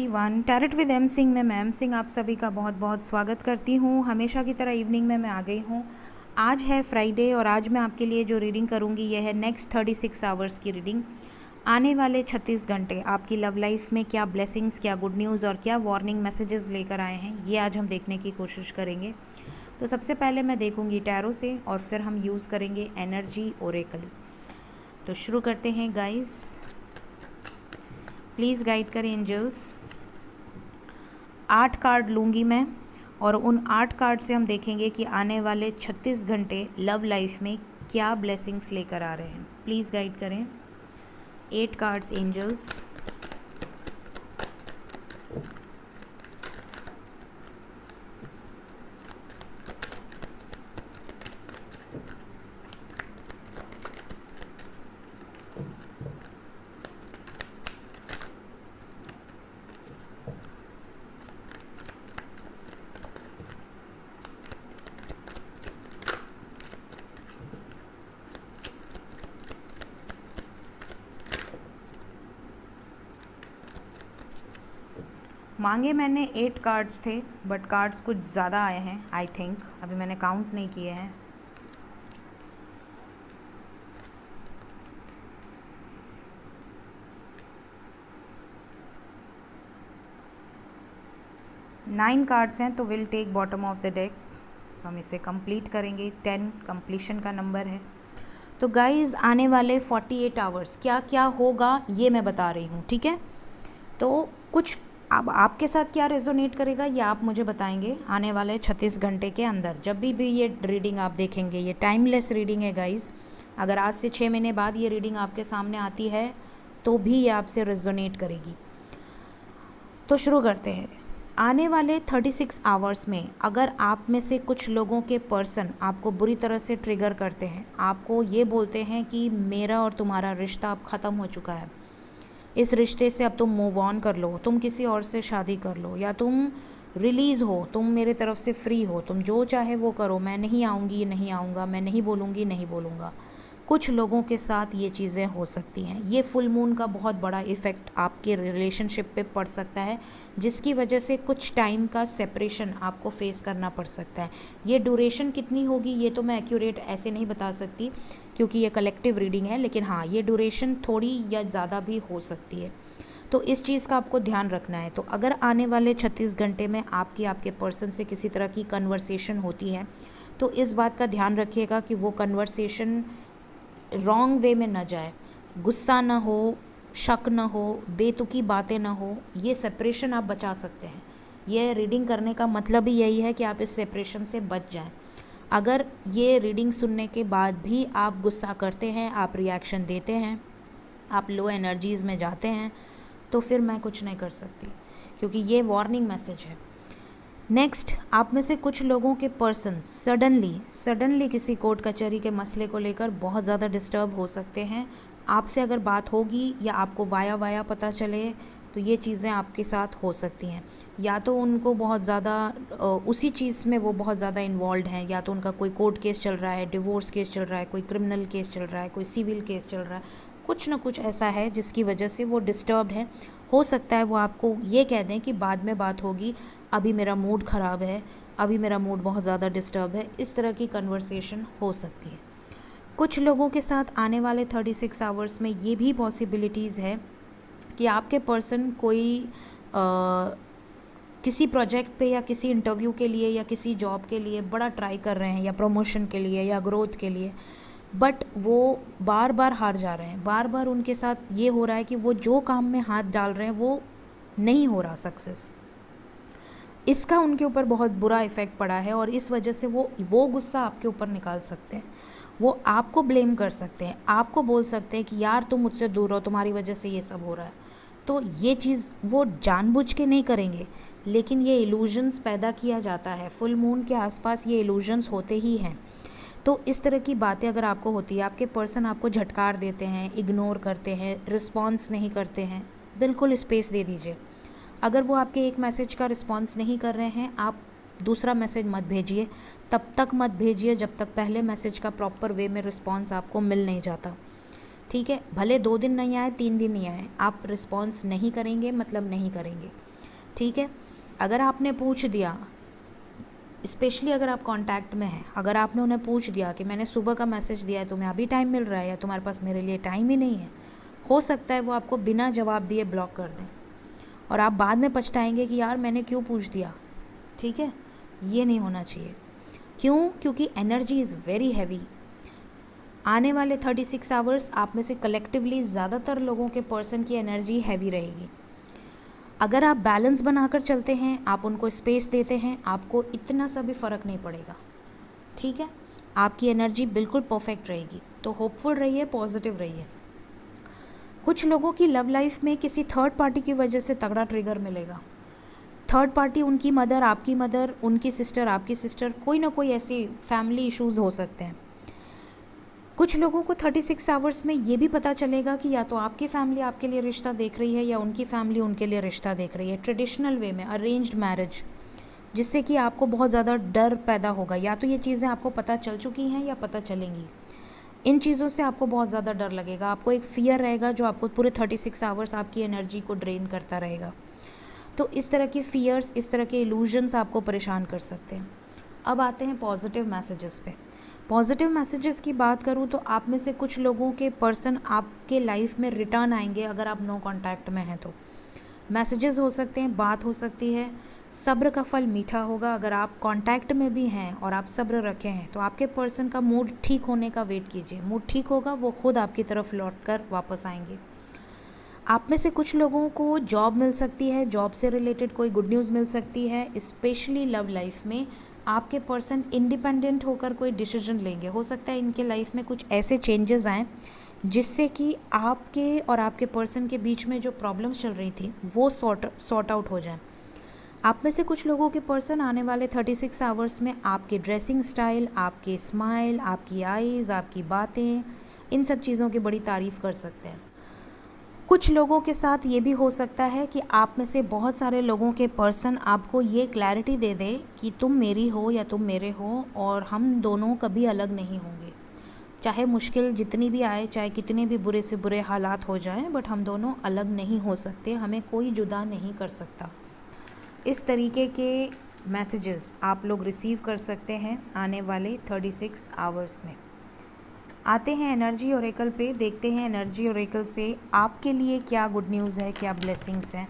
Everyone, tarot with M Singh में मैं M Singh आप सभी का बहुत बहुत स्वागत करती हूँ। हमेशा की तरह इवनिंग में मैं आ गई हूँ। आज है फ्राइडे और आज मैं आपके लिए जो रीडिंग करूँगी यह है नेक्स्ट 36 आवर्स की रीडिंग। आने वाले 36 घंटे आपकी लव लाइफ में क्या ब्लेसिंग्स, क्या गुड न्यूज़ और क्या वार्निंग मैसेजेस लेकर आए हैं, ये आज हम देखने की कोशिश करेंगे। तो सबसे पहले मैं देखूँगी टैरो से और फिर हम यूज़ करेंगे एनर्जी ओरेकल। तो शुरू करते हैं गाइस। प्लीज़ गाइड करें एंजल्स। 8 कार्ड लूँगी मैं और उन 8 कार्ड से हम देखेंगे कि आने वाले 36 घंटे लव लाइफ में क्या ब्लेसिंग्स लेकर आ रहे हैं। प्लीज़ गाइड करें 8 कार्ड्स एंजल्स। मांगे मैंने 8 कार्ड्स थे बट कार्ड्स कुछ ज़्यादा आए हैं आई थिंक, अभी मैंने काउंट नहीं किए हैं। नाइन कार्ड्स हैं तो will take bottom of the deck. हम इसे कंप्लीट करेंगे। 10 कंप्लीशन का नंबर है। तो गाइज़ आने वाले 48 आवर्स क्या क्या होगा ये मैं बता रही हूँ, ठीक है। तो कुछ अब आपके साथ क्या रेजोनेट करेगा ये आप मुझे बताएंगे आने वाले 36 घंटे के अंदर। जब भी ये रीडिंग आप देखेंगे, ये टाइमलेस रीडिंग है गाइज़। अगर आज से 6 महीने बाद ये रीडिंग आपके सामने आती है तो भी ये आपसे रेजोनेट करेगी। तो शुरू करते हैं। आने वाले 36 आवर्स में अगर आप में से कुछ लोगों के पर्सन आपको बुरी तरह से ट्रिगर करते हैं, आपको ये बोलते हैं कि मेरा और तुम्हारा रिश्ता अब ख़त्म हो चुका है, इस रिश्ते से अब तुम मूव ऑन कर लो, तुम किसी और से शादी कर लो, या तुम रिलीज़ हो, तुम मेरे तरफ से फ्री हो, तुम जो चाहे वो करो, मैं नहीं आऊँगी नहीं आऊँगा, मैं नहीं बोलूँगी नहीं बोलूँगा। कुछ लोगों के साथ ये चीज़ें हो सकती हैं। ये फुल मून का बहुत बड़ा इफ़ेक्ट आपके रिलेशनशिप पे पड़ सकता है, जिसकी वजह से कुछ टाइम का सेपरेशन आपको फेस करना पड़ सकता है। ये ड्यूरेशन कितनी होगी ये तो मैं एक्यूरेट ऐसे नहीं बता सकती क्योंकि ये कलेक्टिव रीडिंग है, लेकिन हाँ ये ड्यूरेशन थोड़ी या ज़्यादा भी हो सकती है। तो इस चीज़ का आपको ध्यान रखना है। तो अगर आने वाले 36 घंटे में आपके पर्सन से किसी तरह की कन्वर्सेशन होती है तो इस बात का ध्यान रखिएगा कि वो कन्वर्सेशन रॉन्ग वे में न जाए, गुस्सा ना हो, शक ना हो, बेतुकी बातें ना हो। ये सेपरेशन आप बचा सकते हैं। ये रीडिंग करने का मतलब ही यही है कि आप इस सेपरेशन से बच जाएं। अगर ये रीडिंग सुनने के बाद भी आप गुस्सा करते हैं, आप रिएक्शन देते हैं, आप लो एनर्जीज़ में जाते हैं, तो फिर मैं कुछ नहीं कर सकती क्योंकि ये वार्निंग मैसेज है। नेक्स्ट, आप में से कुछ लोगों के पर्सन सडनली किसी कोर्ट कचहरी के मसले को लेकर बहुत ज़्यादा डिस्टर्ब हो सकते हैं। आपसे अगर बात होगी या आपको वाया पता चले तो ये चीज़ें आपके साथ हो सकती हैं। या तो उनको बहुत ज़्यादा उसी चीज़ में वो बहुत ज़्यादा इन्वॉल्व हैं, या तो उनका कोई कोर्ट केस चल रहा है, डिवोर्स केस चल रहा है, कोई क्रिमिनल केस चल रहा है, कोई सिविल केस चल रहा है, कुछ ना कुछ ऐसा है जिसकी वजह से वो डिस्टर्ब्ड है। हो सकता है वो आपको ये कह दें कि बाद में बात होगी, अभी मेरा मूड ख़राब है, अभी मेरा मूड बहुत ज़्यादा डिस्टर्ब है। इस तरह की कन्वर्सेशन हो सकती है। कुछ लोगों के साथ आने वाले 36 आवर्स में ये भी पॉसिबिलिटीज़ है कि आपके पर्सन कोई किसी प्रोजेक्ट पे या किसी इंटरव्यू के लिए या किसी जॉब के लिए बड़ा ट्राई कर रहे हैं, या प्रमोशन के लिए या ग्रोथ के लिए, बट वो बार बार हार जा रहे हैं। बार बार उनके साथ ये हो रहा है कि वो जो काम में हाथ डाल रहे हैं वो नहीं हो रहा सक्सेस। इसका उनके ऊपर बहुत बुरा इफ़ेक्ट पड़ा है और इस वजह से वो गुस्सा आपके ऊपर निकाल सकते हैं। वो आपको ब्लेम कर सकते हैं, आपको बोल सकते हैं कि यार तुम मुझसे दूर हो, तुम्हारी वजह से ये सब हो रहा है। तो ये चीज़ वो जानबूझ के नहीं करेंगे, लेकिन ये इल्यूजन्स पैदा किया जाता है। फुल मून के आसपास ये इल्यूजन्स होते ही हैं। तो इस तरह की बातें अगर आपको होती है, आपके पर्सन आपको झटकार देते हैं, इग्नोर करते हैं, रिस्पॉन्स नहीं करते हैं, बिल्कुल स्पेस दे दीजिए। अगर वो आपके एक मैसेज का रिस्पॉन्स नहीं कर रहे हैं, आप दूसरा मैसेज मत भेजिए। तब तक मत भेजिए जब तक पहले मैसेज का प्रॉपर वे में रिस्पॉन्स आपको मिल नहीं जाता, ठीक है। भले 2 दिन नहीं आए, 3 दिन नहीं आए, आप रिस्पॉन्स नहीं करेंगे मतलब नहीं करेंगे। ठीक है। अगर आपने पूछ दिया, स्पेशली अगर आप कांटेक्ट में हैं, अगर आपने उन्हें पूछ दिया कि मैंने सुबह का मैसेज दिया है, तुम्हें अभी टाइम मिल रहा है या तुम्हारे पास मेरे लिए टाइम ही नहीं है, हो सकता है वो आपको बिना जवाब दिए ब्लॉक कर दें और आप बाद में पछताएंगे कि यार मैंने क्यों पूछ दिया। ठीक है, ये नहीं होना चाहिए। क्यों? क्योंकि एनर्जी इज़ वेरी हैवी। आने वाले 36 आवर्स आप में से कलेक्टिवली ज़्यादातर लोगों के पर्सन की एनर्जी हैवी रहेगी। अगर आप बैलेंस बनाकर चलते हैं, आप उनको स्पेस देते हैं, आपको इतना सा भी फ़र्क नहीं पड़ेगा। ठीक है, आपकी एनर्जी बिल्कुल परफेक्ट रहेगी। तो होपफुल रहिए, पॉजिटिव रहिए। कुछ लोगों की लव लाइफ में किसी थर्ड पार्टी की वजह से तगड़ा ट्रिगर मिलेगा। थर्ड पार्टी, उनकी मदर, आपकी मदर, उनकी सिस्टर, आपकी सिस्टर, कोई ना कोई ऐसी फैमिली इश्यूज़ हो सकते हैं। कुछ लोगों को 36 आवर्स में ये भी पता चलेगा कि या तो आपकी फैमिली आपके लिए रिश्ता देख रही है या उनकी फैमिली उनके लिए रिश्ता देख रही है, ट्रेडिशनल वे में, अरेंज्ड मैरिज, जिससे कि आपको बहुत ज़्यादा डर पैदा होगा। या तो ये चीज़ें आपको पता चल चुकी हैं या पता चलेंगी। इन चीज़ों से आपको बहुत ज़्यादा डर लगेगा, आपको एक फ़ियर रहेगा जो आपको पूरे 36 आवर्स आपकी एनर्जी को ड्रेन करता रहेगा। तो इस तरह के फ़ियर्स, इस तरह के इल्यूजन्स आपको परेशान कर सकते हैं। अब आते हैं पॉजिटिव मैसेजेस पे। पॉजिटिव मैसेजेस की बात करूँ तो आप में से कुछ लोगों के पर्सन आपके लाइफ में रिटर्न आएंगे अगर आप नो कांटेक्ट में हैं तो। मैसेजेस हो सकते हैं, बात हो सकती है। सब्र का फल मीठा होगा। अगर आप कांटेक्ट में भी हैं और आप सब्र रखे हैं तो आपके पर्सन का मूड ठीक होने का वेट कीजिए। मूड ठीक होगा, वो खुद आपकी तरफ लौट कर वापस आएंगे। आप में से कुछ लोगों को जॉब मिल सकती है, जॉब से रिलेटेड कोई गुड न्यूज़ मिल सकती है। स्पेशली लव लाइफ में आपके पर्सन इंडिपेंडेंट होकर कोई डिसीजन लेंगे। हो सकता है इनके लाइफ में कुछ ऐसे चेंजेस आएँ जिससे कि आपके और आपके पर्सन के बीच में जो प्रॉब्लम्स चल रही थी वो सॉर्ट आउट हो जाए। आप में से कुछ लोगों के पर्सन आने वाले 36 आवर्स में आपके ड्रेसिंग स्टाइल, आपके स्माइल, आपकी आईज़, आपकी बातें, इन सब चीज़ों की बड़ी तारीफ़ कर सकते हैं। कुछ लोगों के साथ ये भी हो सकता है कि आप में से बहुत सारे लोगों के पर्सन आपको ये क्लैरिटी दे दे कि तुम मेरी हो या तुम मेरे हो और हम दोनों कभी अलग नहीं होंगे। चाहे मुश्किल जितनी भी आए, चाहे कितने भी बुरे से बुरे हालात हो जाएं, बट हम दोनों अलग नहीं हो सकते, हमें कोई जुदा नहीं कर सकता। इस तरीके के मैसेजेस आप लोग रिसीव कर सकते हैं आने वाले 36 आवर्स में। आते हैं एनर्जी ओरेकल पे, देखते हैं एनर्जी ओरेकल से आपके लिए क्या गुड न्यूज़ है, क्या ब्लेसिंग्स हैं।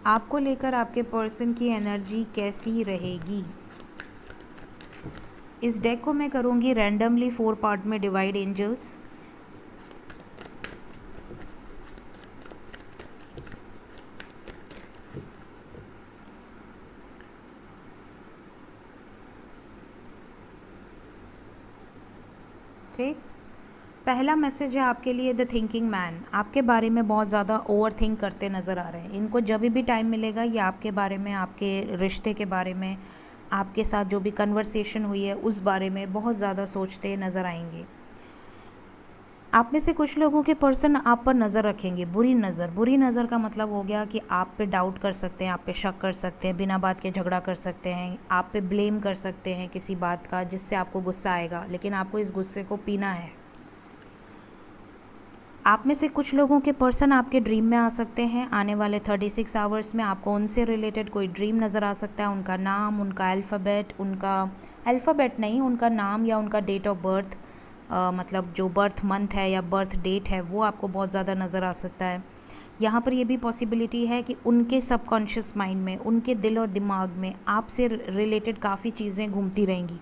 आपको लेकर आपके पर्सन की एनर्जी कैसी रहेगी। इस डेक को मैं करूँगी रैंडमली 4 पार्ट में डिवाइड एंजल्स। ठीक, पहला मैसेज है आपके लिए द थिंकिंग मैन। आपके बारे में बहुत ज़्यादा ओवर थिंक करते नज़र आ रहे हैं। इनको जब भी टाइम मिलेगा ये आपके बारे में, आपके रिश्ते के बारे में, आपके साथ जो भी कन्वर्सेशन हुई है उस बारे में बहुत ज़्यादा सोचते नज़र आएंगे। आप में से कुछ लोगों के पर्सन आप पर नज़र रखेंगे, बुरी नज़र का मतलब हो गया कि आप पे डाउट कर सकते हैं, आप पे शक कर सकते हैं, बिना बात के झगड़ा कर सकते हैं, आप पे ब्लेम कर सकते हैं किसी बात का जिससे आपको गुस्सा आएगा, लेकिन आपको इस गुस्से को पीना है। आप में से कुछ लोगों के पर्सन आपके ड्रीम में आ सकते हैं आने वाले 36 आवर्स में। आपको उनसे रिलेटेड कोई ड्रीम नज़र आ सकता है। उनका नाम, उनका अल्फ़ाबेट, उनका नाम या उनका डेट ऑफ बर्थ, मतलब जो बर्थ मंथ है या बर्थ डेट है वो आपको बहुत ज़्यादा नज़र आ सकता है। यहाँ पर ये भी पॉसिबिलिटी है कि उनके सबकॉन्शियस माइंड में, उनके दिल और दिमाग में आपसे रिलेटेड काफ़ी चीज़ें घूमती रहेंगी।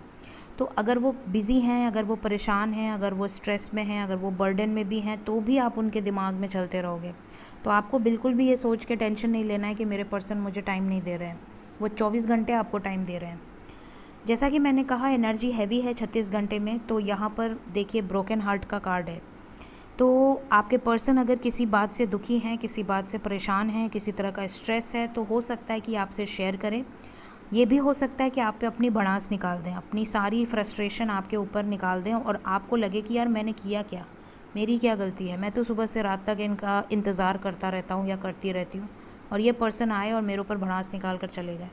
तो अगर वो बिज़ी हैं, अगर वो परेशान हैं, अगर वो स्ट्रेस में हैं, अगर वो बर्डन में भी हैं, तो भी आप उनके दिमाग में चलते रहोगे। तो आपको बिल्कुल भी ये सोच के टेंशन नहीं लेना है कि मेरे पर्सन मुझे टाइम नहीं दे रहे हैं। वो 24 घंटे आपको टाइम दे रहे हैं। जैसा कि मैंने कहा एनर्जी हैवी है 36 घंटे में, तो यहाँ पर देखिए ब्रोकन हार्ट का कार्ड है। तो आपके पर्सन अगर किसी बात से दुखी हैं, किसी बात से परेशान हैं, किसी तरह का स्ट्रेस है, तो हो सकता है कि आपसे शेयर करें। ये भी हो सकता है कि आप पे अपनी भड़ास निकाल दें, अपनी सारी फ्रस्ट्रेशन आपके ऊपर निकाल दें और आपको लगे कि यार मैंने किया क्या, मेरी क्या गलती है, मैं तो सुबह से रात तक इनका इंतज़ार करता रहता हूँ या करती रहती हूँ और ये पर्सन आए और मेरे ऊपर भड़ास निकाल कर चले गए।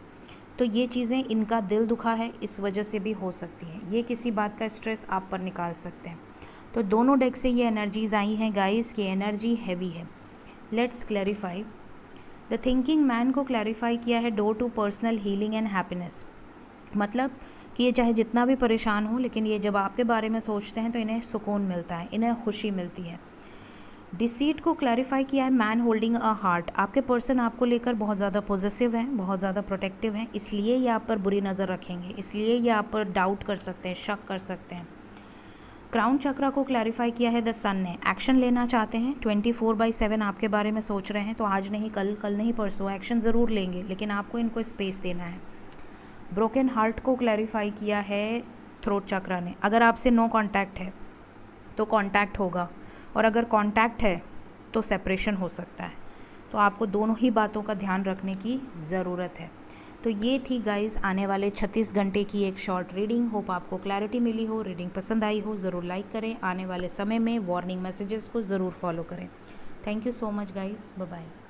तो ये चीज़ें, इनका दिल दुखा है, इस वजह से भी हो सकती हैं। ये किसी बात का स्ट्रेस आप पर निकाल सकते हैं। तो दोनों डेक से ये एनर्जीज़ आई हैं गाइस कि एनर्जी हैवी है। Let's clarify. The thinking man को क्लैरिफाई किया है door to personal healing and happiness, मतलब कि ये चाहे जितना भी परेशान हो, लेकिन ये जब आपके बारे में सोचते हैं तो इन्हें सुकून मिलता है, इन्हें खुशी मिलती है। डिसीट को क्लैरिफाई किया है मैन होल्डिंग अ हार्ट, आपके पर्सन आपको लेकर बहुत ज़्यादा पॉजिटिव हैं, बहुत ज़्यादा प्रोटेक्टिव हैं, इसलिए ये आप पर बुरी नज़र रखेंगे, इसलिए ये आप पर डाउट कर सकते हैं, शक कर सकते हैं। क्राउन चक्रा को क्लैरिफाई किया है द सन ने, एक्शन लेना चाहते हैं, 24/7 आपके बारे में सोच रहे हैं, तो आज नहीं कल, कल नहीं परसों एक्शन ज़रूर लेंगे, लेकिन आपको इनको स्पेस देना है। ब्रोकन हार्ट को क्लैरिफाई किया है थ्रोट चक्रा ने, अगर आपसे नो कांटेक्ट है तो कांटेक्ट होगा, और अगर कांटेक्ट है तो सेपरेशन हो सकता है, तो आपको दोनों ही बातों का ध्यान रखने की ज़रूरत है। तो ये थी गाइस आने वाले 36 घंटे की एक शॉर्ट रीडिंग। होप आपको क्लैरिटी मिली हो, रीडिंग पसंद आई हो, ज़रूर लाइक करें, आने वाले समय में वार्निंग मैसेजेस को ज़रूर फॉलो करें। Thank you so much guys, bye bye.